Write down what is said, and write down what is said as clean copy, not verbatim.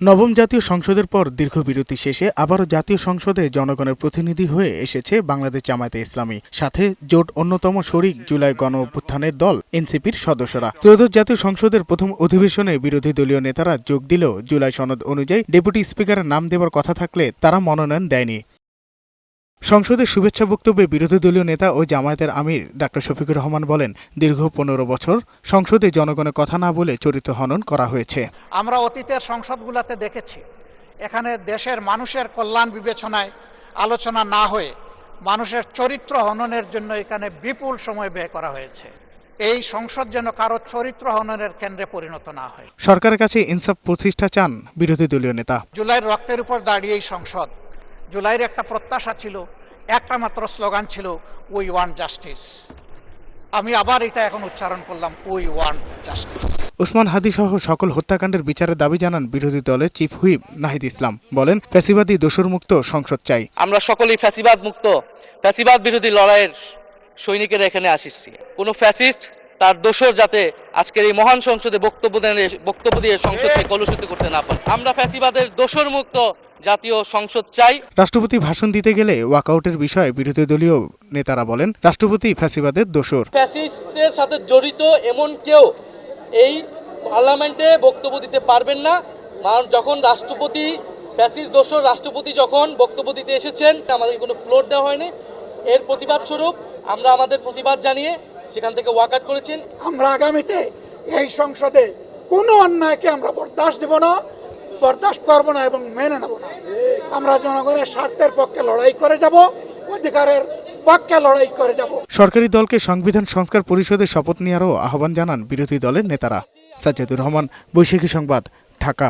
নবম জাতীয় সংসদের পর দীর্ঘ বিরতি শেষে আবারও জাতীয় সংসদে জনগণের প্রতিনিধি হয়ে এসেছে বাংলাদেশ জামায়াতে ইসলামী, সাথে জোট অন্যতম শরিক জুলাই গণ অভ্যুত্থানের দল এনসিপির সদস্যরা। ত্রয়োদশ জাতীয় সংসদের প্রথম অধিবেশনে বিরোধী দলীয় নেতারা যোগ দিলেও জুলাই সনদ অনুযায়ী ডেপুটি স্পিকারের নাম দেওয়ার কথা থাকলে তারা মনোনয়ন দেয়নি। সংসদের শুভেচ্ছা বক্তব্যে বিরোধী দলীয় নেতা ও জামায়াতের আমির ডাক্তার শফিকুর রহমান বলেন, দীর্ঘ ১৫ বছর সংসদে জনগণের কথা না বলে চরিত্র হনন করা হয়েছে। আমরা অতীতের সংসদগুলোতে দেখেছি, এখানে দেশের মানুষের কল্যাণ বিবেচনায় আলোচনা না হয়ে মানুষের চরিত্র হননের জন্য এখানে বিপুল সময় ব্যয় করা হয়েছে। এই সংসদ যেন কারো চরিত্র হননের কেন্দ্রে পরিণত না হয়। সরকারের কাছে ইনসাফ প্রতিষ্ঠা চান বিরোধী দলীয় নেতা। জুলাইয়ের রক্তের উপর দাঁড়িয়ে এই সংসদ, জুলাইয়ের একটা প্রত্যাশা ছিল, একটা মাত্র স্লোগান ছিল, উই ওয়ান্ট জাস্টিস। আমি আবার এটা এখন উচ্চারণ করলাম, উই ওয়ান্ট জাস্টিস। ওসমান হাদি সহ সকল হত্যাকাণ্ডের বিচারের দাবি জানান বিরোধী দলের চিফ হুইপ নাহিদ ইসলাম। বলেন, ফ্যাসিবাদী দোসরমুক্ত সংসদ চাই। আমরা সকলেই ফ্যাসিবাদ মুক্ত, ফ্যাসিবাদ বিরোধী লড়াইয়ের সৈনিকেরা এখানে আসছি। কোনো ফ্যাসিস্ট তার দোসর যাতে আজকের এই মহান সংসদে বক্তব্য দিয়ে সংসদকে কলুষিত করতে না পারে। আমরা ফ্যাসিবাদের দোসর মুক্ত জাতীয় সংসদ চাই। রাষ্ট্রপতি ভাষণ দিতে গেলে ওয়াকআউটের বিষয়ে বিরোধী দলীয় নেতারা বলেন, রাষ্ট্রপতি ফ্যাসিবাদের দোসর। ফ্যাসিস্টের সাথে জড়িত এমন কেউ এই পার্লামেন্টে বক্তব্য দিতে পারবেন না। যখন রাষ্ট্রপতি ফ্যাসিস্ট দোসর রাষ্ট্রপতি যখন বক্তব্য দিতে এসেছেন, আমাদেরকে কোনো ফ্লোর দেওয়া হয়নি। এর প্রতিবাদ স্বরূপ আমরা আমাদের প্রতিবাদ জানিয়ে সেখান থেকে ওয়াকআউট করেছেন। আমরা আগামীতে এই সংসদে কোনো অন্যায়কে আমরা বরদাস্ত করব না এবং মেনে নেব না। আমরা জনগণের স্বার্থের পক্ষে লড়াই করে যাব, অধিকারের পক্ষে লড়াই করে যাব। সরকারি দলকে সংবিধান সংস্কার পরিষদে শপথ নেওয়ারও আহ্বান জানান বিরোধী দলের নেতারা। সাজ্জাদুর রহমান, বৈশাখী সংবাদ, ঢাকা।